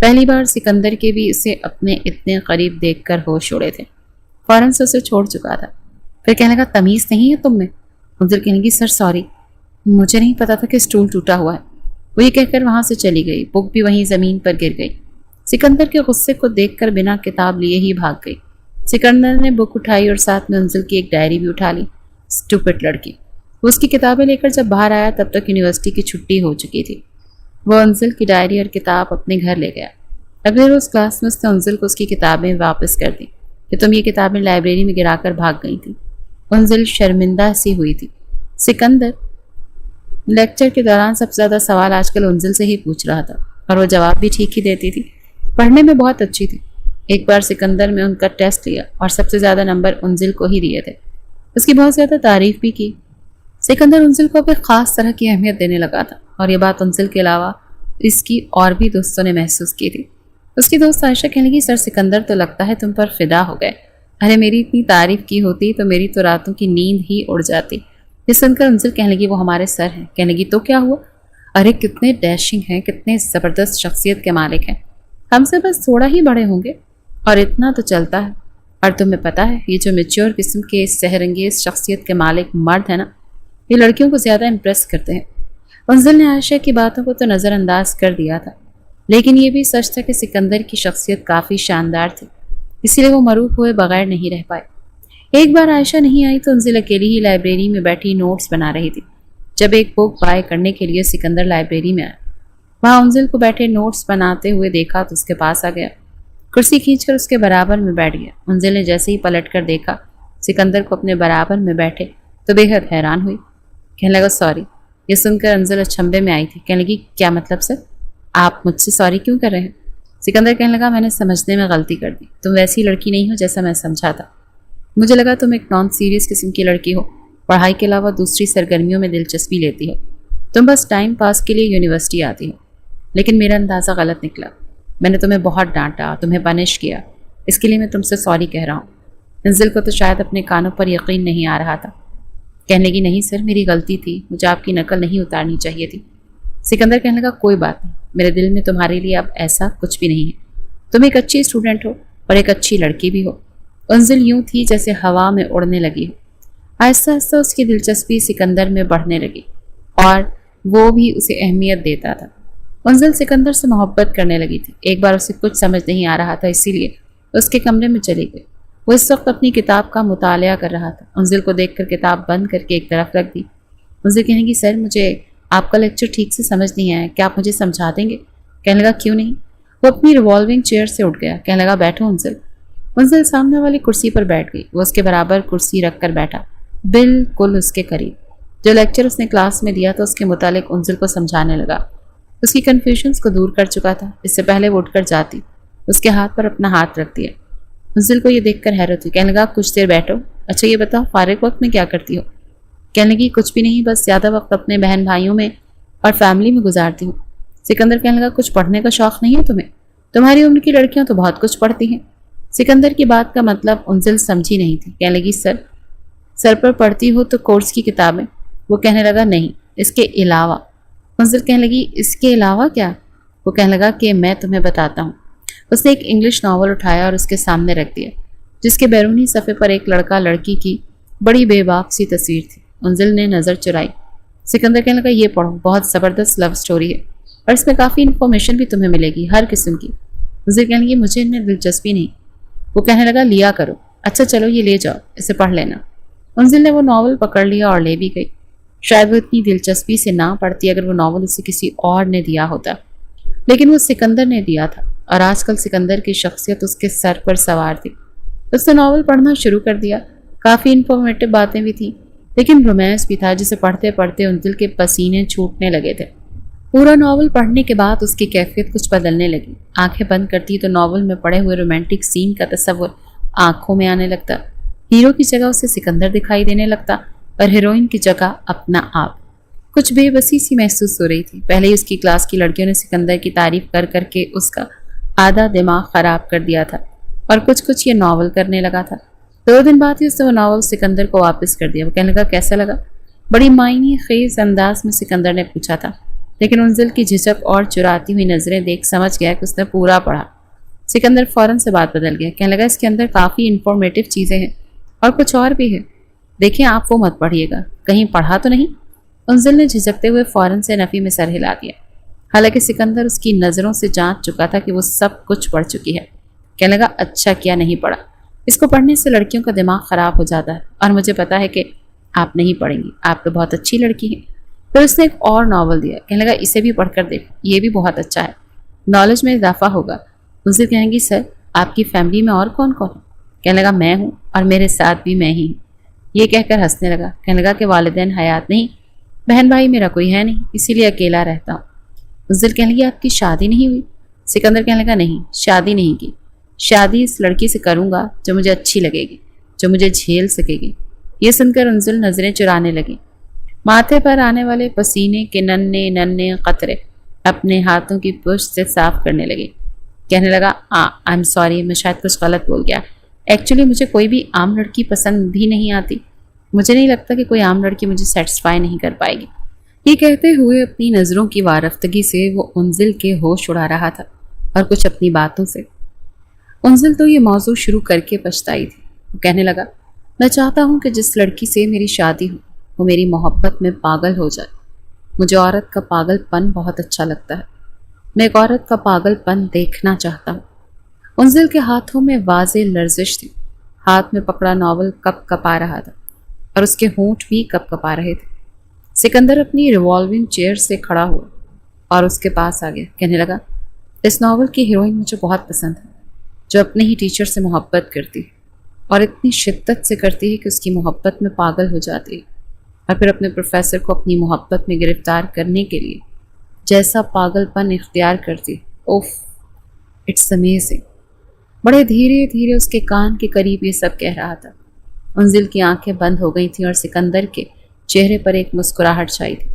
پہلی بار سکندر کے بھی اسے اپنے اتنے قریب دیکھ کر ہوش اڑے تھے، فوراً سے اسے چھوڑ چکا تھا۔ پھر کہنے لگا تمیز نہیں ہے تم میں؟ منزل کہنے لگی سر سوری، مجھے نہیں پتا تھا کہ اسٹول ٹوٹا ہوا ہے۔ وہ یہ کہہ کر وہاں سے چلی گئی، بک بھی وہیں زمین پر گر گئی۔ سکندر کے غصے کو دیکھ کر بنا کتاب لیے ہی بھاگ گئی۔ سکندر نے بک اٹھائی اور ساتھ میں انزل کی ایک ڈائری بھی اٹھا لی۔ اسٹوپٹ لڑکی۔ وہ اس کی کتابیں لے کر جب باہر آیا تب تک یونیورسٹی کی چھٹی ہو چکی تھی۔ وہ انزل کی ڈائری اور کتاب اپنے گھر لے گیا۔ اگلے روز کلاس میں اس نے انزل کو اس کی کتابیں واپس کر دی کہ تم یہ کتابیں لائبریری میں گرا کر بھاگ گئی تھی۔ انزل شرمندہ سی ہوئی تھی۔ سکندر لیکچر کے دوران سب سے زیادہ سوال آج کل انزل سے ہی پوچھ رہا تھا اور وہ جواب بھی ٹھیک ہی دیتی تھی۔ پڑھنے میں بہت اچھی تھی۔ ایک بار سکندر میں ان کا ٹیسٹ لیا اور سب سے زیادہ نمبر انزل کو ہی دیے تھے۔ اس کی بہت زیادہ تعریف بھی کی۔ سکندر انزل کو ایک خاص طرح کی اہمیت دینے لگا تھا اور یہ بات انزل کے علاوہ اس کی اور بھی دوستوں نے محسوس کی تھی۔ اس کی دوست عائشہ کہنے لگی سر سکندر تو لگتا ہے تم پر فدا ہو گئے۔ ارے میری اتنی تعریف کی ہوتی تو میری تو راتوں کی نیند ہی اڑ جاتی۔ یہ سن کر انزل کہنے لگی وہ ہمارے سر ہیں۔ کہنے لگی تو کیا ہوا؟ ارے کتنے ڈیشنگ ہیں، کتنے زبردست شخصیت کے مالک ہیں، ہم سے بس تھوڑا ہی بڑے ہوں گے اور اتنا تو چلتا ہے۔ اور تمہیں پتہ ہے یہ جو میچور قسم کے سحر انگیز شخصیت کے مالک مرد ہیں نا، یہ لڑکیوں کو زیادہ امپریس کرتے ہیں۔ انزل نے عائشہ کی باتوں کو تو نظر انداز کر دیا تھا، لیکن یہ بھی سچ تھا کہ سکندر کی شخصیت کافی شاندار تھی، اسی لیے وہ مروب ہوئے بغیر نہیں رہ پائے۔ ایک بار عائشہ نہیں آئی تو انزل اکیلی ہی لائبریری میں بیٹھی نوٹس بنا رہی تھی۔ جب ایک بک بائی کرنے کے لیے سکندر لائبریری میں آیا، وہاں انزل کو بیٹھے نوٹس بناتے ہوئے دیکھا تو اس کے پاس آ گیا، کرسی کھینچ کر اس کے برابر میں بیٹھ گیا۔ انزل نے جیسے ہی پلٹ کر دیکھا سکندر کو اپنے برابر میں بیٹھے تو بے حد حیران ہوئی۔ کہنے لگا سوری۔ یہ سن کر انزل اچھمبے میں آئی تھی۔ کہنے لگی کیا مطلب سر؟ آپ مجھ سے سوری کیوں کر رہے ہیں؟ سکندر کہنے لگا میں نے سمجھنے میں غلطی کر دی، تم ویسی لڑکی نہیں ہو جیسا میں سمجھا تھا۔ مجھے لگا تم ایک نان سیریس قسم کی لڑکی ہو، پڑھائی کے علاوہ دوسری سرگرمیوں میں دلچسپی لیتی ہو، تم بس ٹائم پاس کے لیے یونیورسٹی آتی ہو۔ لیکن میرا اندازہ غلط نکلا، میں نے تمہیں بہت ڈانٹا، تمہیں پنش کیا، اس کے لیے میں تم سے سوری کہہ رہا ہوں۔ انزل کو تو شاید اپنے کانوں پر یقین نہیں آ رہا تھا۔ کہنے کی نہیں سر میری غلطی تھی، مجھے آپ کی نقل نہیں اتارنی چاہیے تھی۔ سکندر کہنے لگا کوئی بات نہیں، میرے دل میں تمہارے لیے اب ایسا کچھ بھی نہیں ہے، تم ایک اچھی اسٹوڈنٹ ہو اور ایک اچھی لڑکی بھی ہو۔ انزل یوں تھی جیسے ہوا میں اڑنے لگی ہو۔ آہستہ آہستہ اس کی دلچسپی سکندر میں بڑھنے لگی اور وہ بھی اسے اہمیت دیتا تھا۔ انزل سکندر سے محبت کرنے لگی تھی۔ ایک بار اسے کچھ سمجھ نہیں آ رہا تھا، اسی لیے اس کے کمرے میں چلی گئی۔ وہ اس وقت اپنی کتاب کا مطالعہ کر رہا تھا۔ انزل کو دیکھ کر کتاب بند کر کے ایک طرف رکھ دی۔ انزل کہنے کی سر مجھے آپ کا لیکچر ٹھیک سے سمجھ نہیں آیا، کیا آپ مجھے سمجھا دیں گے؟ کہنے لگا کیوں نہیں۔ وہ اپنی ریوالونگ چیئر سے اٹھ گیا۔ کہنے لگا بیٹھو انزل۔ انزل سامنے والی کرسی پر بیٹھ گئی۔ وہ اس کے برابر کرسی رکھ کر بیٹھا، بالکل اس کے قریب۔ جو لیکچر اس نے کلاس میں دیا تھا اس کے متعلق انزل کو سمجھانے لگا۔ اس کی کنفیوژنس کو دور کر چکا تھا۔ اس سے پہلے وہ اٹھ کر جاتی، اس کے ہاتھ پر اپنا ہاتھ رکھ دیا۔ انزل کو یہ دیکھ کر حیرت ہوئی۔ کہنے لگا کچھ دیر بیٹھو، اچھا یہ بتاؤ فارغ وقت میں کیا کرتی ہو؟ کہنے لگی کچھ بھی نہیں، بس زیادہ وقت اپنے بہن بھائیوں میں اور فیملی میں گزارتی ہوں۔ سکندر کہنے لگا کچھ پڑھنے کا شوق نہیں ہے تمہیں؟ تمہاری عمر کی لڑکیاں تو بہت کچھ پڑھتی ہیں۔ سکندر کی بات کا مطلب انزل سمجھی نہیں تھی۔ کہنے لگی سر پر پڑھتی ہو تو کورس کی کتابیں؟ وہ کہنے لگا نہیں، اس کے علاوہ۔ انزل کہنے لگی اس کے علاوہ کیا؟ وہ کہنے لگا کہ میں تمہیں بتاتا ہوں۔ اس نے ایک انگلش ناول اٹھایا اور اس کے سامنے رکھ دیا، جس کے بیرونی صفحے پر ایک لڑکا لڑکی کی بڑی بے باک سی تصویر تھی۔ انزل نے نظر چرائی۔ سکندر کہنے لگا یہ پڑھو، بہت زبردست لو سٹوری ہے اور اس میں کافی انفارمیشن بھی تمہیں ملے گی، ہر قسم کی۔ انزل کہنے لگی مجھے ان میں دلچسپی نہیں۔ وہ کہنے لگا لیا کرو۔ اچھا چلو یہ لے جاؤ، اسے پڑھ لینا۔ انزل نے وہ ناول پکڑ لیا اور لے بھی گئی۔ شاید وہ اتنی دلچسپی سے نہ پڑھتی اگر وہ ناول اسے کسی اور نے دیا ہوتا، لیکن وہ سکندر نے دیا تھا اور آج کل سکندر کی شخصیت اس کے سر پر سوار تھی۔ اس نے ناول پڑھنا شروع کر دیا۔ کافی انفارمیٹو باتیں بھی تھیں، لیکن رومانس بھی تھا جسے پڑھتے پڑھتے انزل کے پسینے چھوٹنے لگے تھے۔ پورا ناول پڑھنے کے بعد اس کی کیفیت کچھ بدلنے لگی۔ آنکھیں بند کرتی تو ناول میں پڑے ہوئے رومانٹک سین کا تصور آنکھوں میں آنے لگتا۔ ہیرو کی جگہ اسے سکندر دکھائی دینے لگتا اور ہیروئن کی جگہ اپنا آپ۔ کچھ بے بسی سی محسوس ہو رہی تھی۔ پہلے ہی اس کی کلاس کی لڑکیوں نے سکندر کی تعریف کر کر کے اس کا آدھا دماغ خراب کر دیا تھا اور کچھ یہ ناول کرنے لگا تھا۔ 2 دن بعد ہی اس نے وہ ناول سکندر کو واپس کر دیا۔ وہ کہنے لگا کیسا لگا؟ بڑی معنی خیز انداز میں سکندر نے پوچھا تھا۔ لیکن انزل کی جھجک اور چراتی ہوئی نظریں دیکھ سمجھ گیا کہ اس نے پورا پڑھا۔ سکندر فوراً سے بات بدل گیا، کہنے لگا اس کے اندر کافی انفارمیٹیو چیزیں ہیں اور کچھ اور بھی ہے، دیکھیں آپ وہ مت پڑھیے گا، کہیں پڑھا تو نہیں؟ انزل نے جھجکتے ہوئے فوراً سے نفی میں سر ہلا دیا، حالانکہ سکندر اس کی نظروں سے جانچ چکا تھا کہ وہ سب کچھ پڑھ چکی ہے۔ کہنے لگا اچھا کیا نہیں پڑھا، اس کو پڑھنے سے لڑکیوں کا دماغ خراب ہو جاتا ہے اور مجھے پتا ہے کہ آپ نہیں پڑھیں گی، آپ تو بہت اچھی لڑکی ہیں۔ پھر اس نے ایک اور ناول دیا، کہنے لگا اسے بھی پڑھ کر دیکھ، یہ بھی بہت اچھا ہے، نالج میں اضافہ ہوگا۔ انزل کہیں گی سر آپ کی فیملی میں اور کون کون ہے؟ کہنے لگا میں ہوں اور میرے ساتھ بھی میں ہی ہوں۔ یہ کہہ کر ہنسنے لگا، کہنے لگا کہ والدین حیات نہیں، بہن بھائی میرا کوئی ہے نہیں، اسی لیے اکیلا رہتا ہوں۔ انزل کہنے لگی آپ کی شادی نہیں ہوئی؟ سکندر کہنے لگا نہیں، شادی نہیں کی، شادی اس لڑکی سے کروں گا جو مجھے اچھی لگے گی، جو مجھے جھیل سکے گی۔ یہ سن کر انزل نظریں چرانے لگی، ماتھے پر آنے والے پسینے کے ننھے ننھے قطرے اپنے ہاتھوں کی پشت سے صاف کرنے لگی۔ کہنے لگا آئی ایم سوری، میں شاید کچھ غلط بول گیا، ایکچولی مجھے کوئی بھی عام لڑکی پسند بھی نہیں آتی، مجھے نہیں لگتا کہ کوئی عام لڑکی مجھے سیٹسفائی نہیں کر پائے گی۔ یہ کہتے ہوئے اپنی نظروں کی وارفتگی سے وہ انزل کے ہوش اڑا رہا تھا اور کچھ اپنی باتوں سے۔ انزل تو یہ موضوع شروع کر کے پچھتائی تھی۔ وہ کہنے لگا میں چاہتا ہوں کہ جس لڑکی سے میری شادی ہو وہ میری محبت میں پاگل ہو جائے۔ مجھے عورت کا پاگل پن بہت اچھا لگتا ہے، میں ایک عورت کا پاگل پن دیکھنا چاہتا ہوں۔ انزل کے ہاتھوں میں واضح لرزش تھی، ہاتھ میں پکڑا ناول کپ کپا رہا تھا اور اس کے ہونٹ بھی کپ کپا رہے تھے۔ سکندر اپنی ریوالونگ چیئر سے کھڑا ہوا اور اس کے پاس آ گیا، کہنے لگا اس ناول کی ہیروئن مجھے بہت پسند ہے، جو اپنے ہی ٹیچر سے محبت کرتی ہے اور اتنی شدت سے کرتی ہے کہ اس کی محبت میں پاگل ہو جاتی ہے، اور پھر اپنے پروفیسر کو اپنی محبت میں گرفتار کرنے کے لیے جیسا پاگل پن اختیار کرتی ہے۔ اوف اٹس امیزنگ۔ بڑے دھیرے دھیرے اس کے کان کے قریب یہ سب کہہ رہا تھا۔ انزل کی آنکھیں بند ہو گئی تھیں اور سکندر کے چہرے پر ایک مسکراہٹ چھائی تھی۔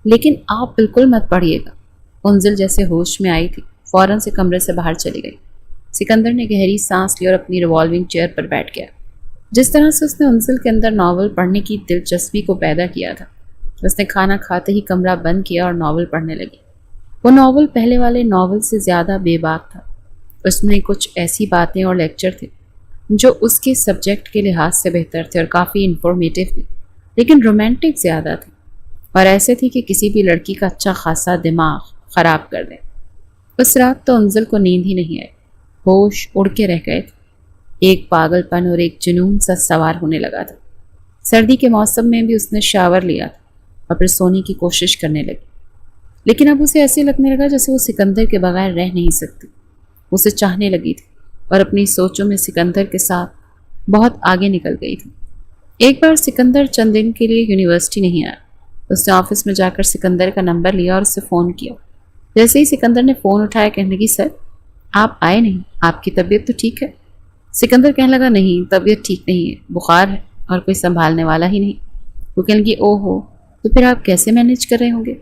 لیکن آپ بالکل مت پڑھیے گا۔ انزل جیسے ہوش میں آئی تھی فوراً سے کمرے سے باہر چلی گئی۔ سکندر نے گہری سانس لی اور اپنی ریوالونگ چیئر پر بیٹھ گیا۔ جس طرح سے اس نے انزل کے اندر ناول پڑھنے کی دلچسپی کو پیدا کیا تھا، اس نے کھانا کھاتے ہی کمرہ بند کیا اور ناول پڑھنے لگی۔ وہ ناول پہلے والے ناول سے زیادہ بے باک تھا۔ اس میں کچھ ایسی باتیں اور لیکچر تھے جو اس کے سبجیکٹ کے لحاظ سے بہتر تھے اور کافی انفارمیٹیو تھے، لیکن رومانٹک زیادہ تھے اور ایسے تھی کہ کسی بھی لڑکی کا اچھا خاصا دماغ خراب کر دیں۔ اس رات تو انزل کو نیند ہی نہیں آئی، ہوش اڑ کے رہ گئے تھے۔ ایک پاگل پن اور ایک جنون سا سوار ہونے لگا تھا۔ سردی کے موسم میں بھی اس نے شاور لیا تھا اور پھر سونے کی کوشش کرنے لگی، لیکن اب اسے ایسے لگنے لگا جیسے وہ سکندر کے بغیر رہ نہیں سکتی۔ اسے چاہنے لگی تھی اور اپنی سوچوں میں سکندر کے ساتھ بہت آگے نکل گئی تھی۔ ایک بار سکندر چند دن کے لیے یونیورسٹی نہیں آیا۔ اس نے آفس میں جا کر سکندر کا نمبر لیا اور اسے فون کیا۔ جیسے ہی سکندر نے فون اٹھایا کہنے لگی سر آپ آئے نہیں، آپ کی طبیعت تو ٹھیک ہے؟ سکندر کہنے لگا نہیں، طبیعت ٹھیک نہیں ہے، بخار ہے اور کوئی سنبھالنے والا ہی نہیں۔ وہ کہنے لگی او ہو، تو پھر آپ کیسے مینیج کر رہے ہوں گے؟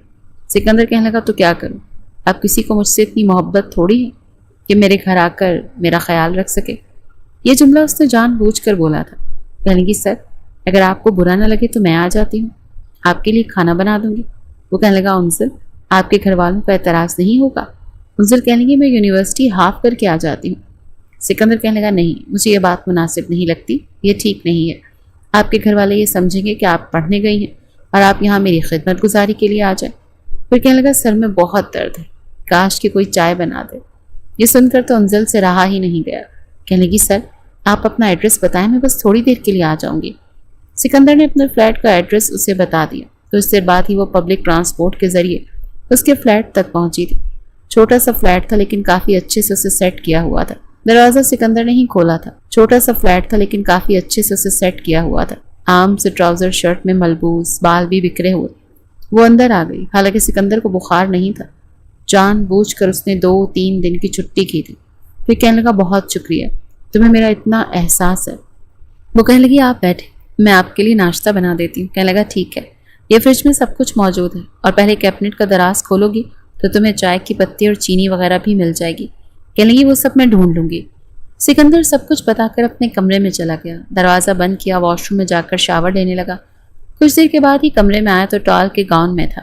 سکندر کہنے لگا تو کیا کروں، اب کسی کو مجھ سے اتنی محبت تھوڑی ہے کہ میرے گھر آ کر میرا خیال رکھ سکے۔ یہ جملہ اس نے جان بوجھ کر بولا تھا۔ کہنے لگی سر اگر آپ کو برا نہ لگے تو میں آ جاتی ہوں، آپ کے لیے کھانا بنا دوں گی۔ وہ کہنے لگا انزل آپ کے گھر والوں کا اعتراض نہیں ہوگا؟ انزل کہنے لگی میں یونیورسٹی ہاف کر کے آ جاتی ہوں۔ سکندر کہنے لگا نہیں، مجھے یہ بات مناسب نہیں لگتی، یہ ٹھیک نہیں ہے۔ آپ کے گھر والے یہ سمجھیں گے کہ آپ پڑھنے گئی ہیں اور آپ یہاں میری خدمت گزاری کے لیے آ جائیں۔ پھر کہنے لگا سر میں بہت درد ہے، کاش کہ کوئی چائے بنا دے۔ یہ سن کر تو انزل سے رہا ہی نہیں گیا۔ کہنے لگی سر آپ اپنا ایڈریس بتائیں، میں بس تھوڑی دیر کے لیے آ جاؤں گی۔ سکندر نے اپنے فلیٹ کا ایڈریس اسے بتا دیا۔ کچھ دیر بعد ہی وہ پبلک ٹرانسپورٹ کے ذریعے اس کے فلیٹ تک پہنچی تھی۔ چھوٹا سا فلیٹ تھا لیکن کافی اچھے سے اسے سیٹ کیا ہوا تھا۔ دروازہ سکندر نے ہی کھولا تھا۔ چھوٹا سا فلیٹ تھا لیکن کافی اچھے سے اسے سیٹ کیا ہوا تھا۔ عام سے ٹراؤزر شرٹ میں ملبوس، بال بھی بکھرے ہوئے، وہ اندر آ گئی۔ حالانکہ سکندر کو بخار نہیں تھا، جان بوجھ کر اس نے 2-3 دن کی چھٹی کی تھی۔ پھر کہنے لگا بہت شکریہ، تمہیں میرا اتنا احساس ہے۔ وہ کہنے لگی آپ بیٹھے، میں آپ کے لیے ناشتہ بنا دیتی ہوں۔ کہنے لگا ٹھیک ہے، یہ فریج میں سب کچھ موجود ہے اور پہلے کیبنٹ کا دراز کھولو گی تو تمہیں چائے کی پتی اور چینی وغیرہ بھی مل جائے گی۔ کہنے لگی وہ سب میں ڈھونڈ لوں گی۔ سکندر سب کچھ بتا کر اپنے کمرے میں چلا گیا، دروازہ بند کیا، واش روم میں جا کر شاور لینے لگا۔ کچھ دیر کے بعد ہی کمرے میں آیا تو ٹال کے گاؤن میں تھا۔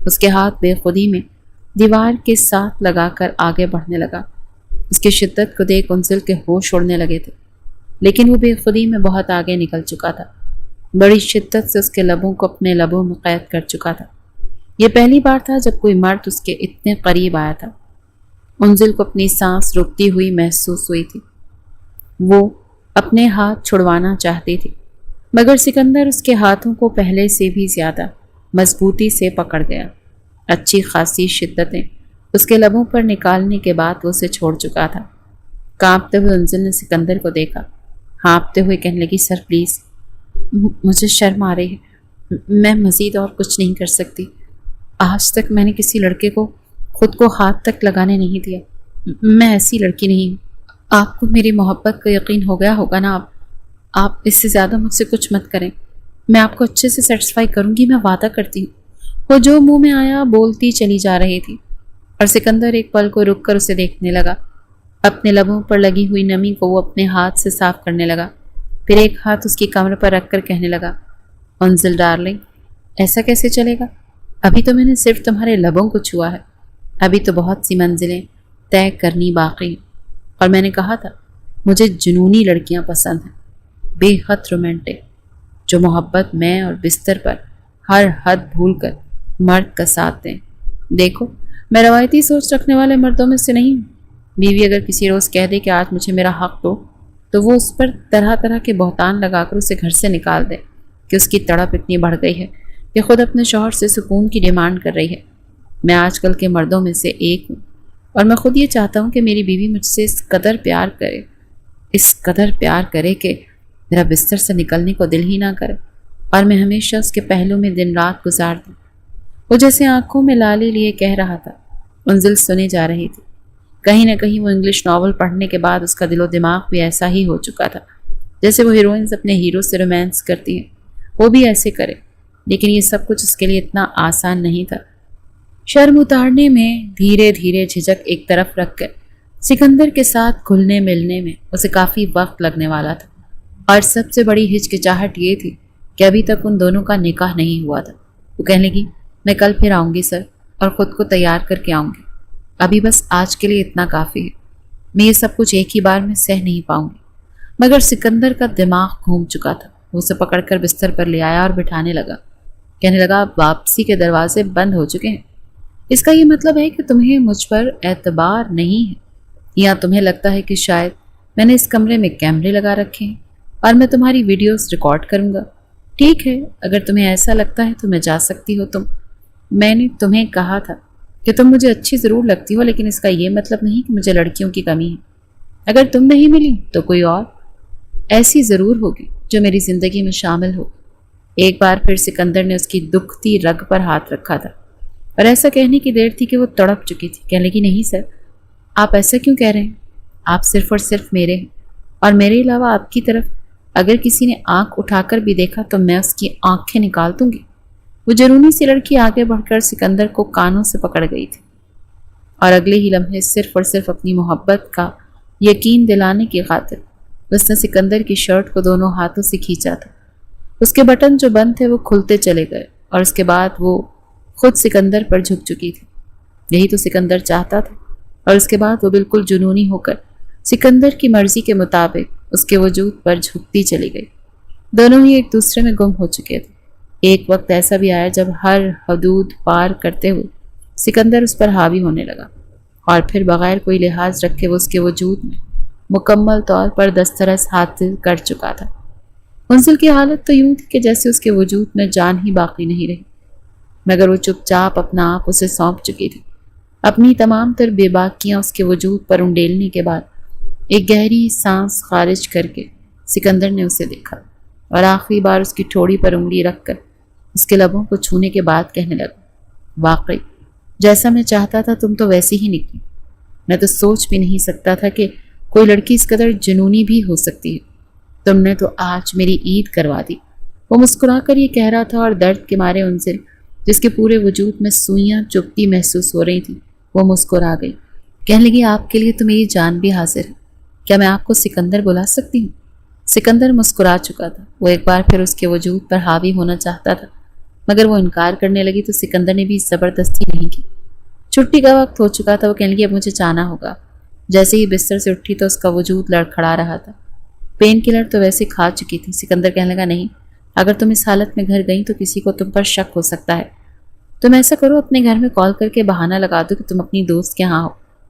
اس کے ہاتھ بے خودی میں دیوار کے ساتھ لگا کر آگے بڑھنے لگا۔ اس کی شدت کو دیکھ انزل کے ہوش اڑنے لگے تھے، لیکن وہ بے خودی میں بہت آگے نکل چکا تھا۔ بڑی شدت سے اس کے لبوں کو اپنے لبوں میں قید کر چکا تھا۔ یہ پہلی بار تھا جب کوئی مرد اس کے اتنے قریب آیا تھا۔ انزل کو اپنی سانس رکتی ہوئی محسوس ہوئی تھی۔ وہ اپنے ہاتھ چھڑوانا چاہتی تھی، مگر سکندر اس کے ہاتھوں کو پہلے سے بھی زیادہ مضبوطی سے پکڑ گیا۔ اچھی خاصی شدتیں اس کے لبوں پر نکالنے کے بعد وہ اسے چھوڑ چکا تھا۔ کانپتے ہوئے انزل نے سکندر کو دیکھا، ہانپتے ہوئے کہنے لگی، سر پلیز، مجھے شرم آ رہی ہے، میں مزید اور کچھ نہیں کر سکتی۔ آج تک میں نے کسی لڑکے کو خود کو ہاتھ تک لگانے نہیں دیا۔ میں ایسی لڑکی نہیں ہوں۔ آپ کو میری محبت کا یقین ہو گیا ہوگا نا؟ آپ اس سے زیادہ مجھ سے کچھ مت کریں۔ میں آپ کو اچھے سے سیٹسفائی کروں گی، میں وعدہ کرتی ہوں۔ وہ جو منہ میں آیا بولتی چلی جا رہی تھی، اور سکندر ایک پل کو رک کر اسے دیکھنے لگا۔ اپنے لبوں پر لگی ہوئی نمی کو وہ اپنے ہاتھ سے صاف کرنے لگا، پھر ایک ہاتھ اس کی کمر پر رکھ کر کہنے لگا، انزل ڈارلنگ، ایسا کیسے چلے گا؟ ابھی تو میں نے صرف تمہارے لبوں کو چھوا ہے، ابھی تو بہت سی منزلیں طے کرنی باقی ہیں۔ اور میں نے کہا تھا مجھے جنونی لڑکیاں پسند ہیں، بے حد رومانٹک، جو محبت میں اور بستر پر ہر حد بھول کر مرد کا ساتھ دیں۔ دیکھو، میں روایتی سوچ رکھنے والے مردوں میں سے نہیں ہوں۔ بیوی اگر کسی روز کہہ دے کہ آج مجھے میرا حق دو، تو وہ اس پر طرح طرح کے بہتان لگا کر اسے گھر سے نکال دے کہ اس کی تڑپ اتنی بڑھ گئی ہے کہ خود اپنے شوہر سے سکون کی ڈیمانڈ کر رہی ہے۔ میں آج کل کے مردوں میں سے ایک ہوں، اور میں خود یہ چاہتا ہوں کہ میری بیوی مجھ سے اس قدر پیار کرے کہ میرا بستر سے نکلنے کو دل ہی نہ کرے، اور میں ہمیشہ اس کے پہلو میں دن رات گزار دوں۔ وہ جیسے آنکھوں میں لالی لیے کہہ رہا تھا۔ انزل سنے جا رہی تھی۔ کہیں نہ کہیں وہ انگلش ناول پڑھنے کے بعد اس کا دل و دماغ بھی ایسا ہی ہو چکا تھا، جیسے وہ ہیروئنز اپنے ہیرو سے رومانس کرتی ہیں، وہ بھی ایسے کرے۔ لیکن یہ سب کچھ اس کے لیے اتنا آسان نہیں تھا۔ شرم اتارنے میں دھیرے دھیرے جھجک ایک طرف رکھ کر سکندر کے ساتھ گھلنے ملنے میں اسے کافی وقت لگنے والا تھا، اور سب سے بڑی ہچکچاہٹ یہ تھی کہ ابھی تک ان دونوں کا نکاح نہیں ہوا تھا۔ وہ کہنے لگی، میں کل پھر آؤں گی سر، اور خود کو تیار کر کے آؤں گی۔ ابھی بس آج کے لیے اتنا کافی ہے، میں یہ سب کچھ ایک ہی بار میں سہ نہیں پاؤں گی۔ مگر سکندر کا دماغ گھوم چکا تھا۔ وہ اسے پکڑ کر بستر پر لے آیا اور بٹھانے لگا، کہنے لگا، واپسی کے دروازے بند ہو چکے ہیں۔ اس کا یہ مطلب ہے کہ تمہیں مجھ پر اعتبار نہیں ہے، یا تمہیں لگتا ہے کہ شاید میں نے اس کمرے میں کیمرے لگا رکھے ہیں اور میں تمہاری ویڈیوز ریکارڈ کروں گا۔ ٹھیک ہے، اگر تمہیں ایسا لگتا ہے تو میں جا سکتی ہو۔ میں نے تمہیں کہا تھا کہ تم مجھے اچھی ضرور لگتی ہو، لیکن اس کا یہ مطلب نہیں کہ مجھے لڑکیوں کی کمی ہے۔ اگر تم نہیں ملی تو کوئی اور ایسی ضرور ہوگی جو میری زندگی میں شامل ہو۔ ایک بار پھر سکندر نے اس کی دکھتی رگ پر ہاتھ رکھا تھا، اور ایسا کہنے کی دیر تھی کہ وہ تڑپ چکی تھی۔ کہنے لگی، نہیں سر، آپ ایسا کیوں کہہ رہے ہیں؟ آپ صرف اور صرف میرے ہیں، اور میرے علاوہ آپ کی طرف اگر کسی نے آنکھ اٹھا کر بھی دیکھا تو میں اس کی آنکھیں نکال دوں گی۔ وہ جنونی سی لڑکی آگے بڑھ کر سکندر کو کانوں سے پکڑ گئی تھی، اور اگلے ہی لمحے صرف اور صرف اپنی محبت کا یقین دلانے کی خاطر اس نے سکندر کی شرٹ کو دونوں ہاتھوں سے کھینچا تھا۔ اس کے بٹن جو بند تھے وہ کھلتے چلے گئے، اور اس کے بعد وہ خود سکندر پر جھک چکی تھی۔ یہی تو سکندر چاہتا تھا، اور اس کے بعد وہ بالکل جنونی ہو کر سکندر کی مرضی کے مطابق اس کے وجود پر جھکتی چلی گئی۔ دونوں ہی ایک دوسرے میں گم ہو چکے تھے۔ ایک وقت ایسا بھی آیا جب ہر حدود پار کرتے ہوئے سکندر اس پر حاوی ہونے لگا، اور پھر بغیر کوئی لحاظ رکھے وہ اس کے وجود میں مکمل طور پر دسترس حاصل کر چکا تھا۔ انزل کی حالت تو یوں تھی کہ جیسے اس کے وجود میں جان ہی باقی نہیں رہی، مگر وہ چپ چاپ اپنا آپ اسے سونپ چکی تھی۔ اپنی تمام تر بے باکیاں اس کے وجود پر انڈیلنے کے بعد ایک گہری سانس خارج کر کے سکندر نے اسے دیکھا، اور آخری بار اس کی ٹھوڑی پر انگلی رکھ کر اس کے لبوں کو چھونے کے بعد کہنے لگا، واقعی جیسا میں چاہتا تھا تم تو ویسی ہی نکلی۔ میں تو سوچ بھی نہیں سکتا تھا کہ کوئی لڑکی اس قدر جنونی بھی ہو سکتی ہے۔ تم نے تو آج میری عید کروا دی۔ وہ مسکرا کر یہ کہہ رہا تھا، اور درد کے مارے انزل، جس کے پورے وجود میں سوئیاں چبھتی محسوس ہو رہی تھیں، وہ مسکرا گئی۔ کہنے لگی، آپ کے لیے تو میری جان بھی حاضر ہے، کیا میں آپ کو سکندر بلا سکتی ہوں؟ سکندر مسکرا چکا تھا۔ وہ ایک بار پھر اس کے وجود پر حاوی ہونا چاہتا تھا، مگر وہ انکار کرنے لگی تو سکندر نے بھی زبردستی نہیں کی۔ چھٹی کا وقت ہو چکا تھا، وہ کہنے لگی اب مجھے جانا ہوگا۔ جیسے ہی بستر سے اٹھی تو اس کا وجود لڑکھڑا رہا تھا۔ پین کلر تو ویسے کھا چکی تھی۔ سکندر کہنے لگا نہیں، اگر تم اس حالت میں گھر گئی تو کسی کو تم پر شک ہو سکتا ہے۔ تم ایسا کرو، اپنے گھر میں کال کر کے بہانہ لگا دو کہ تم اپنی دوست کے ہاں ہو،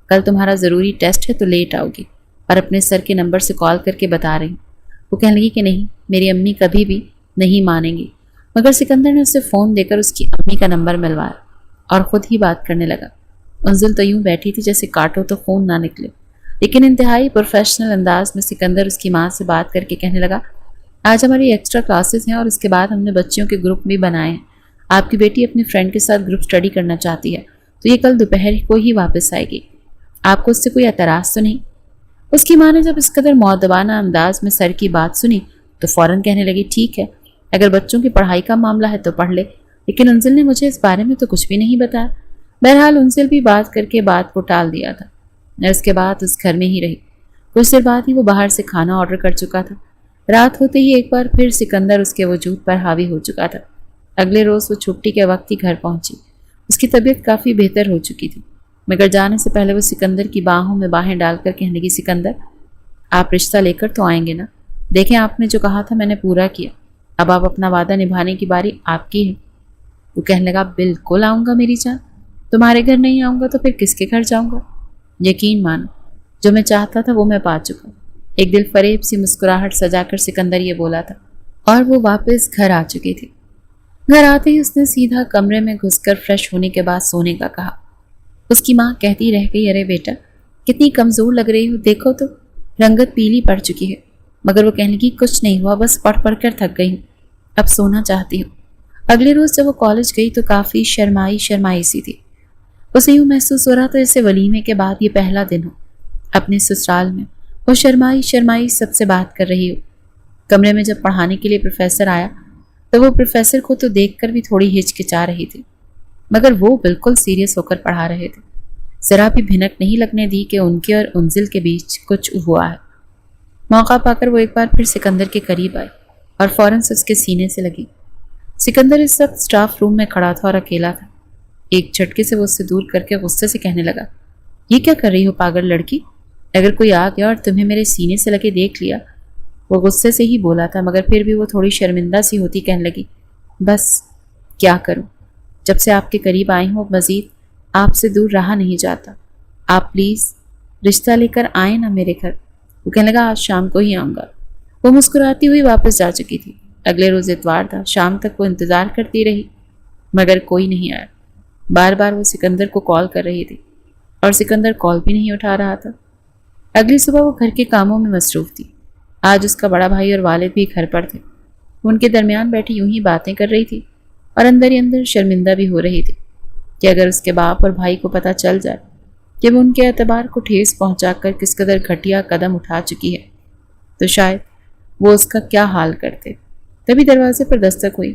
کل تمہارا ضروری ٹیسٹ ہے تو لیٹ آؤ گی، اور اپنے سر کے نمبر سے کال کر کے بتا رہی۔ وہ کہنے لگی کہ نہیں، میری امی کبھی بھی نہیں مانیں گی۔ مگر سکندر نے اسے فون دے کر اس کی امی کا نمبر ملوایا اور خود ہی بات کرنے لگا۔ انزل تو یوں بیٹھی تھی جیسے کاٹو تو خون نہ نکلے، لیکن انتہائی پروفیشنل انداز میں سکندر اس کی ماں سے بات کر کے کہنے لگا آج ہماری ایکسٹرا کلاسز ہیں اور اس کے بعد ہم نے بچیوں کے گروپ بھی بنائے ہیں۔ آپ کی بیٹی اپنی فرینڈ کے ساتھ گروپ اسٹڈی کرنا چاہتی ہے تو یہ کل دوپہر کو ہی واپس آئے گی۔ آپ کو اس سے کوئی اعتراض تو نہیں؟ اس کی ماں نے جب اس قدر مؤدبانہ انداز میں سر کی بات سنی تو فوراً کہنے لگی ٹھیک ہے، اگر بچوں کی پڑھائی کا معاملہ ہے تو پڑھ لے، لیکن انزل نے مجھے اس بارے میں تو کچھ بھی نہیں بتایا۔ بہرحال انزل بھی بات کر کے بات کو ٹال دیا تھا اور اس کے بعد اس گھر میں ہی رہی۔ کچھ دیر بعد ہی وہ باہر سے کھانا آرڈر کر چکا تھا۔ رات ہوتے ہی ایک بار پھر سکندر اس کے وجود پر حاوی ہو چکا تھا۔ اگلے روز وہ چھٹی کے وقت ہی گھر پہنچی۔ اس کی طبیعت کافی بہتر ہو چکی تھی، مگر جانے سے پہلے وہ سکندر کی باہوں میں باہیں ڈال کر کہنے لگی سکندر، آپ رشتہ لے کر تو آئیں گے نا؟ دیکھیں آپ نے جو کہا تھا میں نے پورا کیا، اب آپ اپنا وعدہ نبھانے کی باری آپ کی ہے۔ وہ کہنے لگا بالکل آؤں گا میری جان، تمہارے گھر نہیں آؤں گا تو پھر کس کے گھر جاؤں گا؟ یقین مانو جو میں چاہتا تھا وہ میں پا چکا۔ ایک دل فریب سی مسکراہٹ سجا کر سکندر یہ بولا تھا اور وہ واپس گھر آ چکی تھی۔ گھر آتے ہی اس نے سیدھا کمرے میں گھس کر فریش ہونے کے بعد سونے کا کہا۔ اس کی ماں کہتی رہ گئی ارے بیٹا کتنی کمزور لگ رہی ہو، دیکھو تو رنگت پیلی پڑ چکی ہے۔ مگر وہ کہنے لگی کچھ نہیں ہوا، بس پڑھ پڑھ کر تھک گئی ہوں، اب سونا چاہتی ہوں۔ اگلے روز جب وہ کالج گئی تو کافی شرمائی سی تھی۔ اسے یوں محسوس ہو رہا تھا جیسے ولیمے کے بعد یہ پہلا دن ہو۔ اپنے سسرال میں وہ شرمائی سب سے بات کر رہی ہو۔ کمرے میں جب پڑھانے کے لیے پروفیسر آیا تو وہ پروفیسر کو تو دیکھ کر بھی تھوڑی ہچکچا رہی تھی، مگر وہ بالکل سیریس ہو کر پڑھا رہے تھے۔ ذرا بھی بھنک نہیں لگنے دی کہ ان کے اور انزل کے بیچ کچھ ہوا ہے۔ موقع پا کر وہ ایک بار پھر سکندر کے قریب آئی اور فوراً سے اس کے سینے سے لگی۔ سکندر اس وقت اسٹاف روم میں کھڑا تھا اور اکیلا تھا۔ ایک جھٹکے سے وہ اس سے دور کر کے غصے سے کہنے لگا یہ کیا کر رہی ہو پاگل لڑکی؟ اگر کوئی آ گیا اور تمہیں میرے سینے سے لگے دیکھ لیا۔ وہ غصے سے ہی بولا تھا مگر پھر بھی وہ تھوڑی شرمندہ سی ہوتی کہنے لگی بس کیا کروں، جب سے آپ کے قریب آئی ہوں مزید آپ سے دور رہا نہیں جاتا، آپ پلیز رشتہ لے کر آئیں نا میرے گھر۔ وہ کہنے لگا آج شام کو ہی آؤں گا۔ وہ مسکراتی ہوئی واپس جا چکی تھی۔ اگلے روز اتوار تھا، شام تک وہ انتظار کرتی رہی مگر کوئی نہیں آیا۔ بار بار وہ سکندر کو کال کر رہی تھی اور سکندر کال بھی نہیں اٹھا رہا تھا۔ اگلی صبح وہ گھر کے کاموں میں مصروف تھی۔ آج اس کا بڑا بھائی اور والد بھی گھر پر تھے۔ وہ ان کے درمیان بیٹھی یوں ہی باتیں کر رہی تھی اور اندر ہی اندر شرمندہ بھی ہو رہی تھی کہ اگر اس کے باپ اور بھائی کو پتہ چل جائے کہ وہ ان کے اعتبار کو ٹھیس پہنچا کر کس قدر گھٹیا قدم اٹھا چکی ہے تو شاید وہ اس کا کیا حال کرتے۔ تبھی دروازے پر دستک ہوئی۔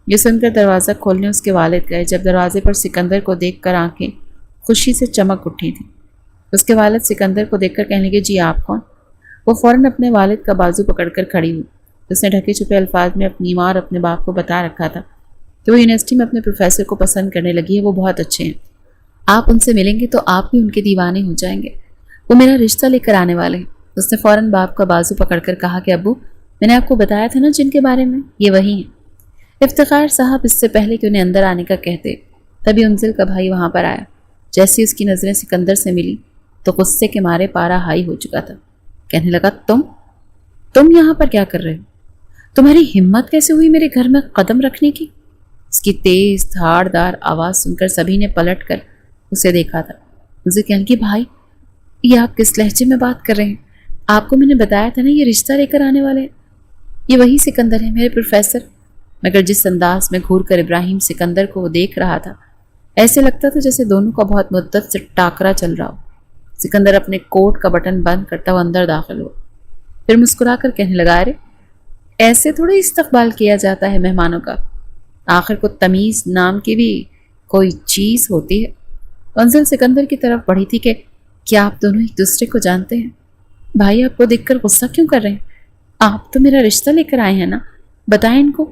یہ سن کر دروازہ کھولنے اس کے والد گئے۔ جب دروازے پر سکندر کو دیکھ کر آنکھیں خوشی سے چمک اٹھی تھیں۔ اس کے والد سکندر کو دیکھ کر کہنے لگے جی آپ کون؟ وہ فوراً اپنے والد کا بازو پکڑ کر کھڑی ہوئی۔ اس نے ڈھکے چھپے الفاظ میں اپنی ماں اور اپنے باپ کو بتا رکھا تھا کہ وہ یونیورسٹی میں اپنے پروفیسر کو پسند کرنے لگی ہے، وہ بہت اچھے ہیں، آپ ان سے ملیں گے تو آپ بھی ان کے دیوانے ہو جائیں گے، وہ میرا رشتہ لے کر آنے والے ہیں۔ اس نے فوراً باپ کا بازو پکڑ کر کہا کہ ابو میں نے آپ کو بتایا تھا نا جن کے بارے میں، یہ وہی ہیں۔ افتخار صاحب اس سے پہلے کہ انہیں اندر آنے کا کہتے تبھی انزل کا بھائی وہاں پر آیا۔ جیسی اس کی نظریں سکندر سے ملی تو غصے کے مارے پارا ہائی ہو چکا تھا۔ کہنے لگا تم یہاں پر کیا کر رہے ہو؟ تمہاری ہمت کیسے ہوئی میرے گھر میں قدم رکھنے کی؟ اس کی تیز دھاڑ دار آواز سن کر سبھی نے پلٹ کر اسے دیکھا تھا۔ مجھے کہنے لگی بھائی یہ آپ کس لہجے میں بات کر رہے ہیں؟ آپ کو میں نے بتایا تھا نا یہ رشتہ لے کر آنے والے ہیں، یہ وہی سکندر ہے میرے پروفیسر۔ مگر جس انداز میں گھور کر ابراہیم سکندر کو وہ دیکھ رہا تھا ایسے لگتا تھا جیسے دونوں کا بہت مدت سے ٹاکرا چل رہا ہو۔ سکندر اپنے کوٹ کا بٹن بند کرتا ہوا اندر داخل ہوا، پھر مسکرا کر کہنے لگا ارے ایسے تھوڑا استقبال کیا جاتا ہے مہمانوں کا، آخر کو تمیز نام کی بھی کوئی چیز ہوتی ہے۔ انزل سکندر کی طرف بڑھی تھی کہ کیا آپ دونوں ایک دوسرے کو جانتے ہیں؟ بھائی آپ کو دیکھ کر غصہ کیوں کر رہے ہیں؟ آپ تو میرا رشتہ لے کر آئے ہیں نا، بتائیں ان کو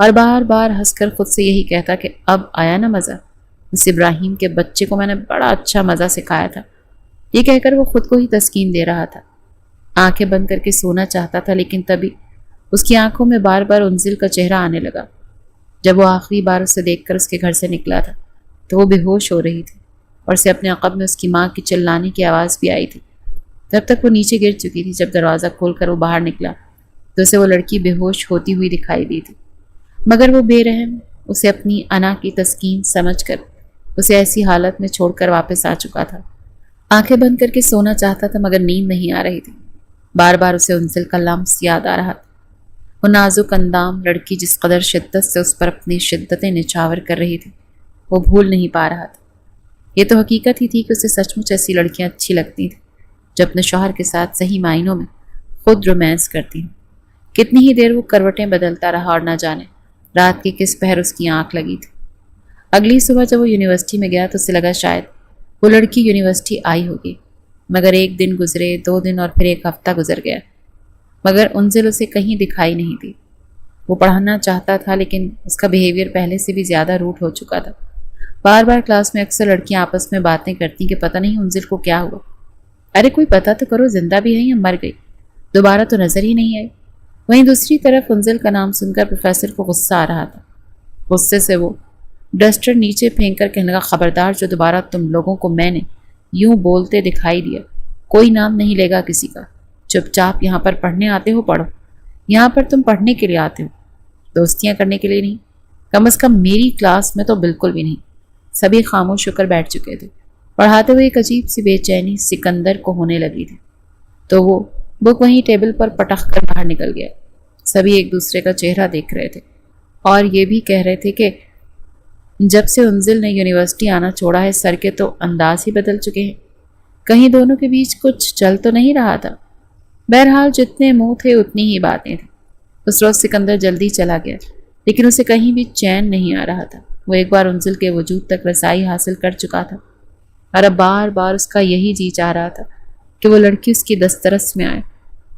اور بار بار ہنس کر خود سے یہی کہتا کہ اب آیا نا مزہ، اس ابراہیم کے بچے کو میں نے بڑا اچھا مزہ سکھایا تھا۔ یہ کہہ کر وہ خود کو ہی تسکین دے رہا تھا۔ آنکھیں بند کر کے سونا چاہتا تھا، لیکن تبھی اس کی آنکھوں میں بار بار انزل کا چہرہ آنے لگا۔ جب وہ آخری بار اسے دیکھ کر اس کے گھر سے نکلا تھا تو وہ بے ہوش ہو رہی تھی، اور اسے اپنے عقب میں اس کی ماں کی چلانے کی آواز بھی آئی تھی۔ تب تک وہ نیچے گر چکی تھی۔ جب دروازہ کھول کر وہ باہر نکلا تو اسے وہ لڑکی بے ہوش ہوتی ہوئی دکھائی دی تھی، مگر وہ بے رحم اسے اپنی انا کی تسکین سمجھ کر اسے ایسی حالت میں چھوڑ کر واپس آ چکا تھا۔ آنکھیں بند کر کے سونا چاہتا تھا، مگر نیند نہیں آ رہی تھی۔ بار بار اسے انزل کا لمس یاد آ رہا تھا، وہ نازک اندام لڑکی جس قدر شدت سے اس پر اپنی شدتیں نچھاور کر رہی تھی، وہ بھول نہیں پا رہا تھا۔ یہ تو حقیقت ہی تھی کہ اسے سچ مچ ایسی لڑکیاں اچھی لگتی تھیں جو اپنے شوہر کے ساتھ صحیح معنوں میں خود رومانس کرتی ہیں۔ کتنی ہی دیر وہ کروٹیں بدلتا رہا اور نہ جانے رات کے کس پہر اس کی آنکھ لگی تھی۔ اگلی صبح جب وہ یونیورسٹی میں گیا تو اسے لگا شاید وہ لڑکی یونیورسٹی آئی ہوگی، مگر ایک دن گزرے، 2 دن اور پھر ایک ہفتہ گزر گیا، مگر انزل اسے کہیں دکھائی نہیں دی۔ وہ پڑھنا چاہتا تھا، لیکن اس کا بیہیویئر پہلے سے بھی زیادہ روٹ ہو چکا تھا۔ بار بار کلاس میں اکثر لڑکیاں آپس میں باتیں کرتی کہ پتہ نہیں انزل کو کیا ہوا۔ ارے کوئی پتہ تو کرو، زندہ بھی ہے یا مر گئی، دوبارہ تو نظر ہی نہیں آئی۔ وہیں دوسری طرف انزل کا نام سن کر پروفیسر کو غصہ آ رہا تھا۔ غصے سے وہ ڈسٹر نیچے پھینک کر کہنے لگا، خبردار جو دوبارہ تم لوگوں کو میں نے یوں بولتے دکھائی دیا، کوئی نام نہیں لے گا کسی کا۔ چپ چاپ یہاں پر پڑھنے آتے ہو پڑھو، یہاں پر تم پڑھنے کے لیے آتے ہو، دوستیاں کرنے کے لیے نہیں۔ کم از کم میری کلاس میں تو بالکل بھی نہیں۔ سبھی خاموش ہو کر بیٹھ چکے تھے۔ پڑھاتے ہوئے ایک عجیب سی بے چینی سکندر کو ہونے لگی تھی، تو وہ بک وہیں ٹیبل پر پٹخ کر باہر نکل گیا۔ سبھی ایک دوسرے کا چہرہ دیکھ رہے تھے اور یہ بھی کہہ رہے تھے کہ جب سے انزل نے یونیورسٹی آنا چھوڑا ہے سر کے تو انداز ہی بدل چکے ہیں، کہیں دونوں کے بیچ کچھ چل تو نہیں رہا تھا۔ بہرحال جتنے منہ تھے اتنی ہی باتیں تھیں۔ اس روز سکندر جلدی چلا گیا، لیکن اسے کہیں بھی چین نہیں آ رہا تھا۔ وہ ایک بار انزل کے وجود تک رسائی حاصل کر چکا تھا، اور اب بار بار اس کا یہی جی چاہ رہا تھا کہ وہ لڑکی اس کی دسترس میں آئے،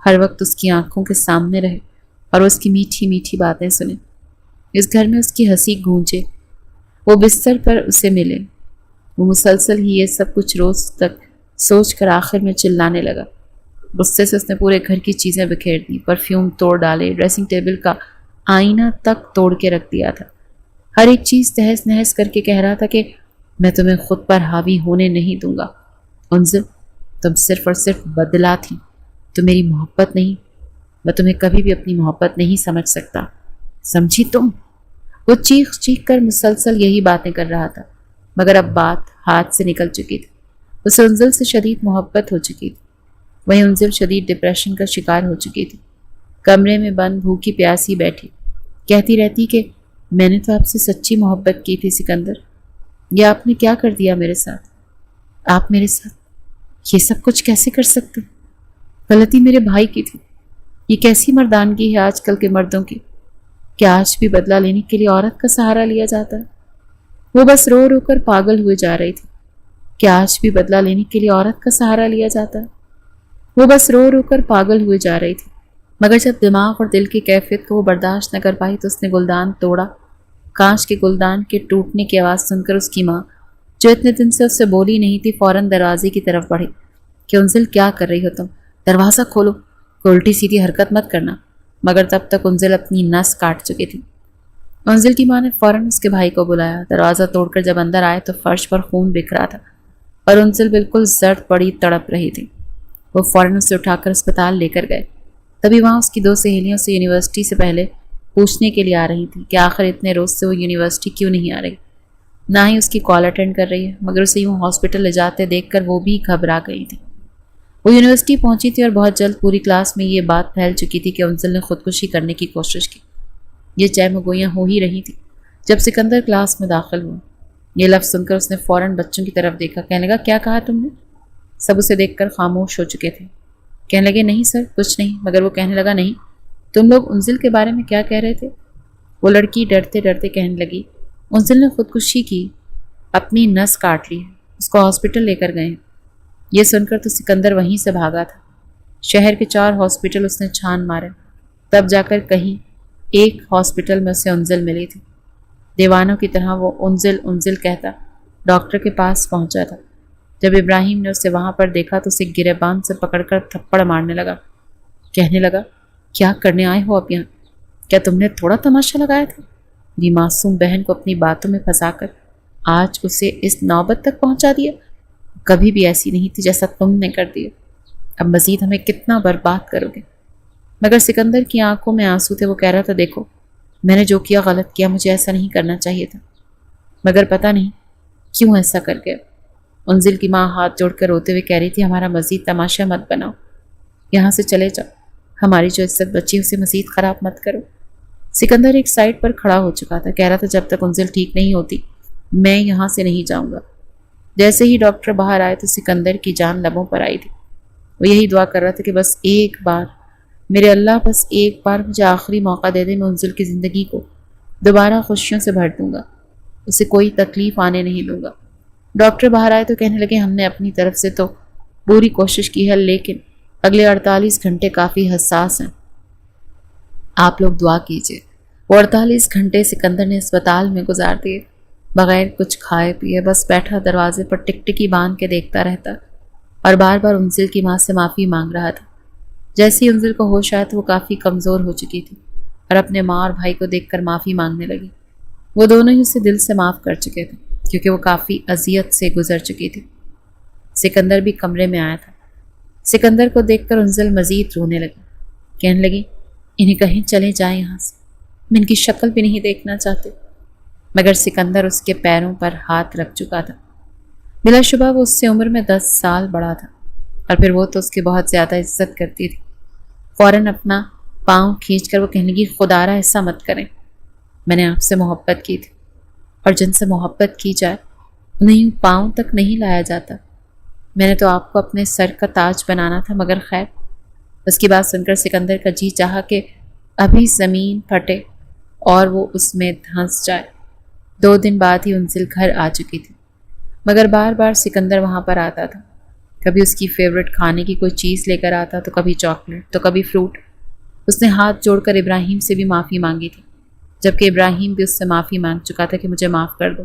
ہر وقت اس کی آنکھوں کے سامنے رہے اور اس کی میٹھی میٹھی باتیں سنے، اس گھر میں اس کی ہنسی گونجے، وہ بستر پر اسے ملے۔ وہ مسلسل ہی یہ سب کچھ روز تک سوچ کر آخر میں چلانے لگا۔ غصے سے اس نے پورے گھر کی چیزیں بکھیر دی، پرفیوم توڑ ڈالے، ڈریسنگ ٹیبل کا آئینہ تک توڑ کے رکھ دیا تھا۔ ہر ایک چیز تہس نہس کر کے کہہ رہا تھا کہ میں تمہیں خود پر حاوی ہونے نہیں دوں گا۔ انزل، تم صرف اور صرف بدلا تھی، تو میری محبت نہیں، میں تمہیں کبھی بھی اپنی محبت نہیں سمجھ سکتا، سمجھی تم؟ وہ چیخ چیخ کر مسلسل یہی باتیں کر رہا تھا، مگر اب بات ہاتھ سے نکل چکی تھی۔ اسے انزل سے شدید محبت ہو چکی تھی۔ وہیں انزل شدید ڈپریشن کا شکار ہو چکی تھی، کمرے میں بند بھوکی پیاسی بیٹھی، کہتی رہتی کہ میں نے تو آپ سے سچی محبت کی تھی سکندر، یہ آپ نے کیا کر دیا میرے ساتھ؟ آپ میرے ساتھ یہ سب کچھ کیسے کر سکتے؟ غلطی میرے بھائی کی تھی۔ یہ کیسی مردانگی ہے آج کل کے مردوں کی، کیا آج بھی بدلہ لینے کے لیے عورت کا سہارا لیا جاتا ہے؟ وہ بس رو رو کر پاگل ہوئے جا رہی تھی۔ کیا آج بھی بدلہ لینے کے لیے عورت کا سہارا لیا جاتا ہے؟ وہ بس رو رو کر پاگل ہوئے جا رہی تھی، مگر جب دماغ اور دل کی کیفیت کو وہ برداشت نہ کر پائی تو اس نے گلدان توڑا۔ کانچ کے گلدان کے ٹوٹنے کی آواز سن کر اس کی ماں، جو اتنے دن سے اس سے بولی نہیں تھی، فوراً دروازے کی طرف بڑھی کہ انزل کیا کر رہی ہو تم؟ دروازہ کھولو، کوئی الٹی سیدھی حرکت مت کرنا۔ مگر تب تک انزل اپنی نس کاٹ چکی تھی۔ انزل کی ماں نے فوراً اس کے بھائی کو بلایا۔ دروازہ توڑ کر جب اندر آئے تو فرش پر خون بکھرا تھا اور انزل بالکل زرد پڑی تڑپ رہی تھی۔ وہ فوراً اسے اٹھا کر اسپتال لے کر گئے۔ تبھی وہاں اس کی 2 سہیلیوں سے یونیورسٹی سے پہلے پوچھنے کے لیے آ رہی تھی کہ آخر اتنے روز سے وہ یونیورسٹی کیوں نہیں آ رہی، نہ ہی اس کی کال اٹینڈ کر رہی ہے، مگر اسے یوں ہاسپٹل لے جاتے دیکھ کر وہ بھی گھبرا گئی تھی۔ وہ یونیورسٹی پہنچی تھی اور بہت جلد پوری کلاس میں یہ بات پھیل چکی تھی کہ انزل نے خودکشی کرنے کی کوشش کی۔ یہ چہم گوئیاں ہو ہی رہی تھی جب سکندر کلاس میں داخل ہوا۔ یہ لفظ سن کر اس نے فوراً بچوں کی طرف دیکھا، کہنے لگا کیا کہا تم نے؟ سب اسے دیکھ کر خاموش ہو چکے تھے۔ کہنے لگے نہیں سر، کچھ نہیں، مگر وہ کہنے لگا نہیں، تم لوگ انزل کے بارے میں کیا کہہ رہے تھے؟ وہ لڑکی ڈرتے ڈرتے کہنے لگی انزل نے خودکشی کی، اپنی نس کاٹ لی ہے، اس کو ہاسپٹل لے کر گئے ہیں۔ یہ سن کر تو سکندر وہیں سے بھاگا تھا۔ شہر کے 4 ہاسپٹل اس نے چھان مارے، تب جا کر کہیں ایک ہاسپٹل میں اسے انزل ملی تھی۔ دیوانوں کی طرح وہ انزل انزل کہتا ڈاکٹر کے پاس پہنچا تھا۔ جب ابراہیم نے اسے وہاں پر دیکھا تو اسے گریبان سے پکڑ کر تھپڑ مارنے لگا۔ کہنے لگا، کیا کرنے آئے ہو اب یہاں؟ کیا تم نے تھوڑا تماشا لگایا تھا؟ میری معصوم بہن کو اپنی باتوں میں پھنسا کر آج اسے اس نوبت تک پہنچا دیا۔ کبھی بھی ایسی نہیں تھی جیسا تم نے کر دیا۔ اب مزید ہمیں کتنا برباد کرو گے؟ مگر سکندر کی آنکھوں میں آنسو تھے۔ وہ کہہ رہا تھا، دیکھو میں نے جو کیا غلط کیا، مجھے ایسا نہیں کرنا چاہیے تھا، مگر پتہ نہیں کیوں ایسا کر گیا۔ انزل کی ماں ہاتھ جوڑ کر روتے ہوئے کہہ رہی تھی، ہمارا مزید تماشا مت بناؤ، یہاں سے چلے جاؤ، ہماری جو عزت بچی اسے مزید خراب مت کرو۔ سکندر ایک سائڈ پر کھڑا ہو چکا تھا، کہہ رہا تھا، جب تک انزل ٹھیک نہیں ہوتی میں یہاں سے نہیں جاؤں گا۔ جیسے ہی ڈاکٹر باہر آئے تو سکندر کی جان لبوں پر آئی تھی۔ وہ یہی دعا کر رہا تھا کہ بس ایک بار، میرے اللہ بس ایک بار مجھے آخری موقع دے دے، میں انزل کی زندگی کو دوبارہ خوشیوں سے بھر دوں گا، اسے کوئی تکلیف آنے نہیں دوں گا۔ ڈاکٹر باہر آئے تو کہنے لگے، ہم نے اپنی طرف سے تو پوری کوشش کی ہے، لیکن اگلے 48 گھنٹے کافی حساس ہیں، آپ لوگ دعا کیجیے۔ وہ 48 گھنٹے سکندر نے اسپتال میں گزار دیے، بغیر کچھ کھائے پیے، بس بیٹھا دروازے پر ٹکٹکی باندھ کے دیکھتا رہتا اور بار بار انزل کی ماں سے معافی مانگ رہا تھا۔ جیسے ہی انزل کو ہوش آیا تو وہ کافی کمزور ہو چکی تھی اور اپنے ماں اور بھائی کو دیکھ کر معافی مانگنے لگی۔ وہ دونوں ہی اسے دل سے معاف کر چکے تھے کیونکہ وہ کافی اذیت سے گزر چکی تھی۔ سکندر بھی کمرے میں آیا تھا۔ سکندر کو دیکھ کر انزل مزید رونے لگی، کہنے لگی، انہیں کہیں چلے جائیں یہاں سے، میں ان کی شکل بھی نہیں دیکھنا چاہتے۔ مگر سکندر اس کے پیروں پر ہاتھ رکھ چکا تھا۔ بلا شبہ وہ اس سے عمر میں 10 سال بڑا تھا، اور پھر وہ تو اس کی بہت زیادہ عزت کرتی تھی۔ فوراً اپنا پاؤں کھینچ کر وہ کہنے لگی، خدا را ایسا مت کریں، میں نے آپ سے محبت کی تھی، اور جن سے محبت کی جائے انہیں یوں پاؤں تک نہیں لایا جاتا۔ میں نے تو آپ کو اپنے سر کا تاج بنانا تھا، مگر خیر۔ اس کی بات سن کر سکندر کا جی چاہا کہ ابھی زمین پھٹے اور وہ اس میں دھنس جائے۔ 2 دن بعد ہی انزل گھر آ چکی تھی، مگر بار بار سکندر وہاں پر آتا تھا۔ کبھی اس کی فیورٹ کھانے کی کوئی چیز لے کر آتا، تو کبھی چاکلیٹ، تو کبھی فروٹ۔ اس نے ہاتھ جوڑ کر ابراہیم سے بھی معافی مانگی تھی، جبکہ ابراہیم بھی اس سے معافی مانگ چکا تھا کہ مجھے معاف کر دو۔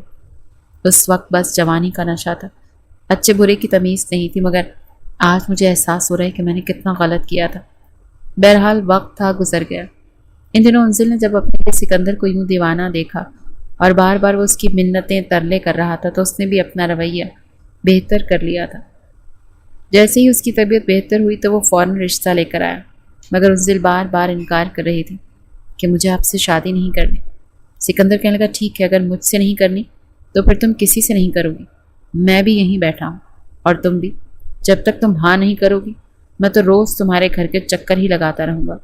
اس وقت بس جوانی کا نشہ تھا، اچھے برے کی تمیز نہیں تھی، مگر آج مجھے احساس ہو رہا ہے کہ میں نے کتنا غلط کیا تھا۔ بہرحال وقت تھا گزر گیا۔ ان دنوں انزل نے جب اپنے سکندر کو یوں دیوانہ دیکھا اور بار بار وہ اس کی منتیں ترلے کر رہا تھا، تو اس نے بھی اپنا رویہ بہتر کر لیا تھا۔ جیسے ہی اس کی طبیعت بہتر ہوئی تو وہ فوراً رشتہ لے کر آیا، مگر انزل بار بار انکار کر رہی تھی کہ مجھے آپ سے شادی نہیں کرنی۔ سکندر کہنے لگا، ٹھیک ہے، اگر مجھ سے نہیں کرنی تو پھر تم کسی سے نہیں کرو گی، میں بھی یہیں بیٹھا ہوں، اور تم بھی، جب تک تم ہاں نہیں کرو گی میں تو روز تمہارے گھر کے چکر ہی لگاتا رہوں گا۔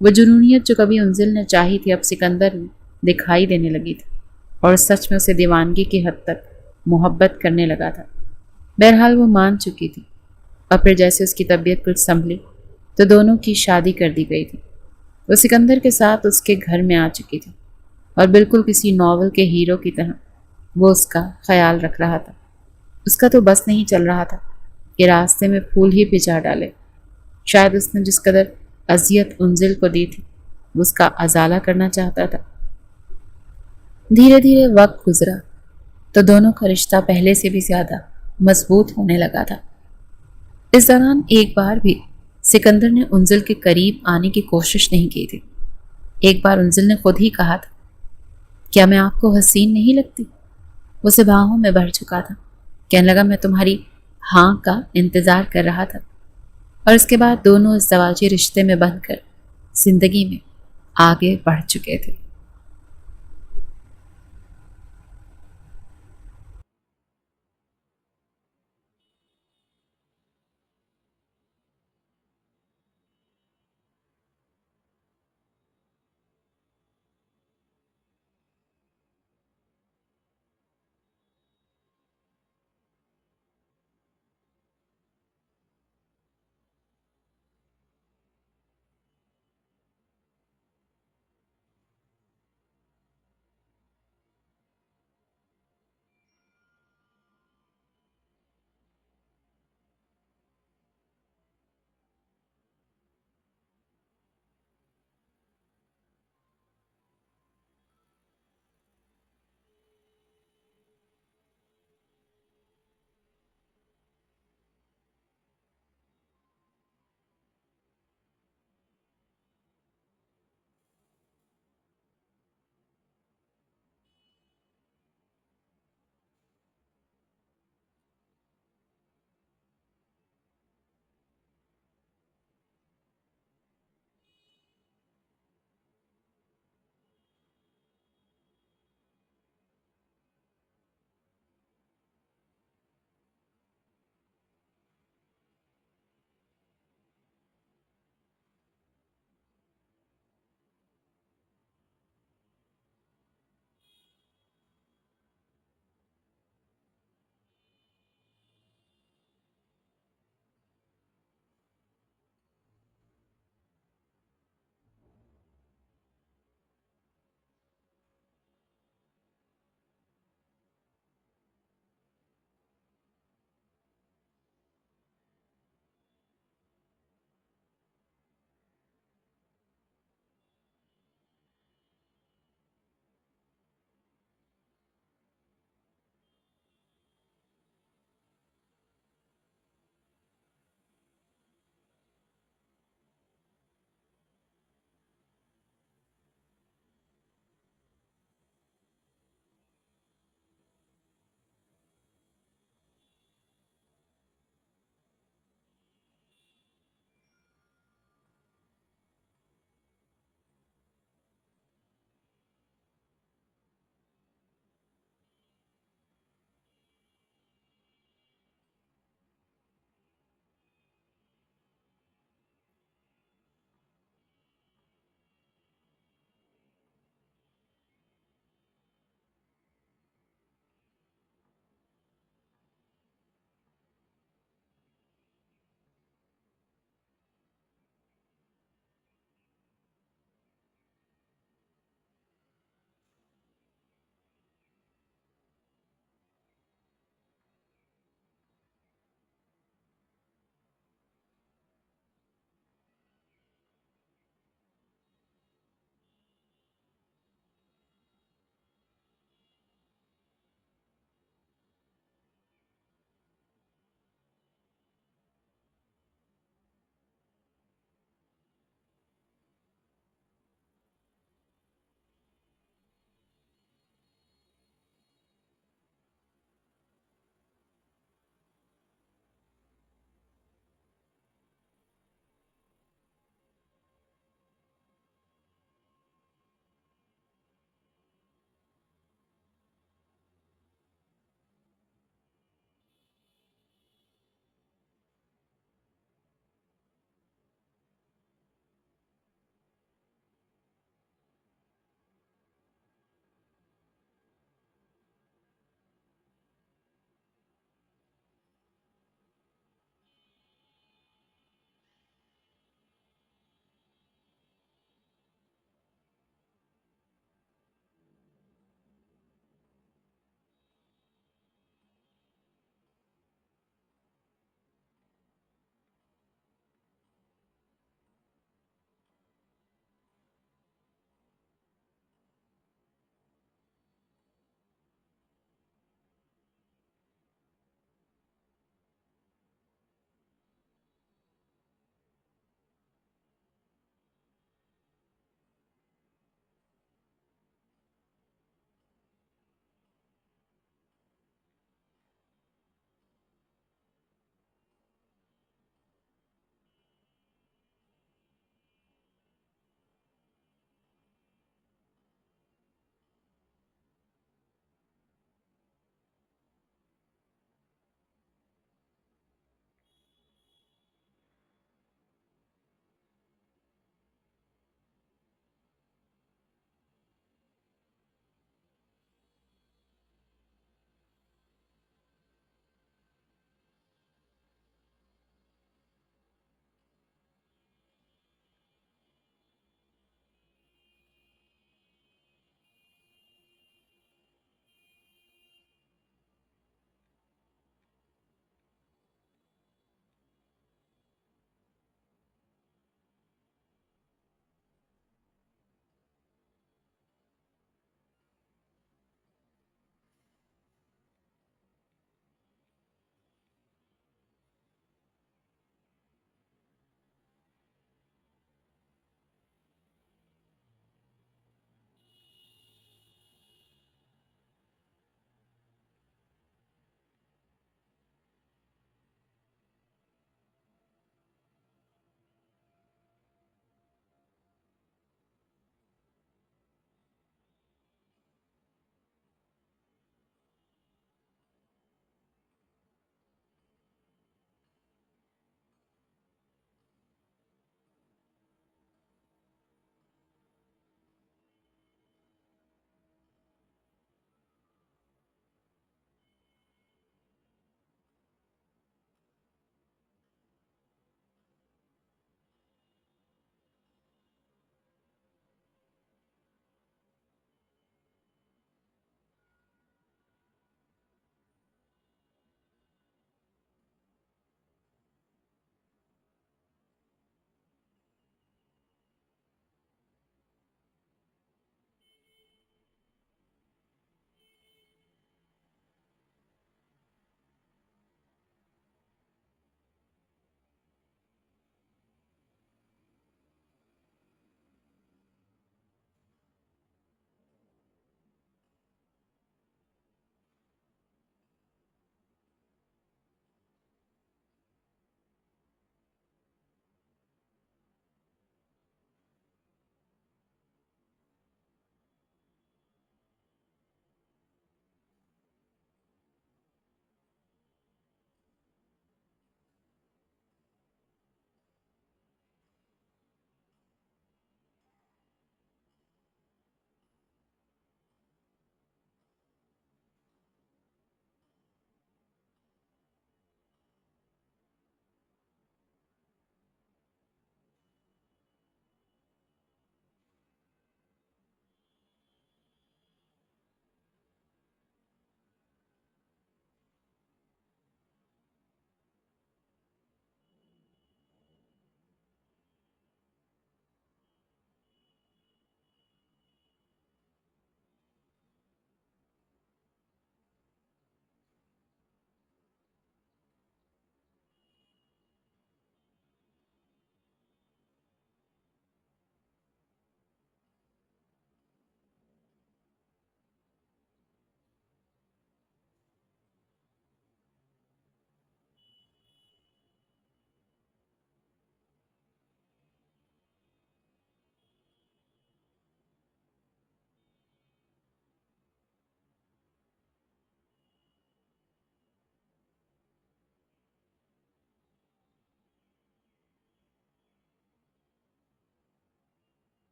وہ جنونیت جو کبھی انزل نے چاہی تھی اب سکندر میں دکھائی دینے لگی تھی، اور سچ میں اسے دیوانگی کی حد تک محبت کرنے لگا تھا۔ بہرحال وہ مان چکی تھی، اور پھر جیسے اس کی طبیعت کچھ سنبھلی تو دونوں کی شادی کر دی گئی تھی۔ وہ سکندر کے ساتھ اس کے گھر میں آ چکی تھی، اور بالکل کسی ناول کے ہیرو کی طرح وہ اس کا خیال رکھ رہا تھا۔ اس کا تو بس نہیں چل رہا تھا کہ راستے میں پھول ہی بھجا ڈالے۔ شاید اس نے جس قدر اذیت انزل کو دی تھی وہ اس کا ازالہ کرنا چاہتا تھا۔ دھیرے دھیرے وقت گزرا تو دونوں کا رشتہ پہلے سے بھی زیادہ مضبوط ہونے لگا تھا۔ اس دوران ایک بار بھی سکندر نے انزل کے قریب آنے کی کوشش نہیں کی تھی۔ ایک بار انزل نے خود ہی کہا تھا، کیا میں آپ کو حسین نہیں لگتی؟ وہ اسے باہوں میں بھر چکا تھا، کہنے لگا، میں تمہاری ہاں کا انتظار کر رہا تھا۔ اور اس کے بعد دونوں ازدواجی رشتے میں بندھ کر زندگی میں آگے بڑھ چکے تھے۔